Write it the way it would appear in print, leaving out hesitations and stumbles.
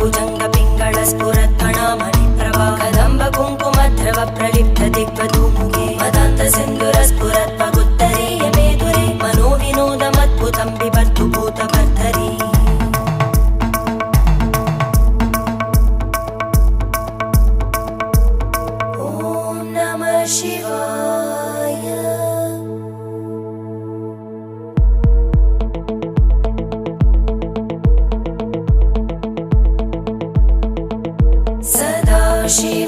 भुजंग पिंगल स्फुरत्फणामणि प्रभा कदंब कुंकुमद्रव प्रलिप्त दिग्वधूमुखे मदान्त सिंधुर स्फुरत्पगुत्तरीय मेदुरे मनोविनोदमद्भुतं बिभर्तु भूतभर्तरी ॐ नमः शिवाय। सदाशिव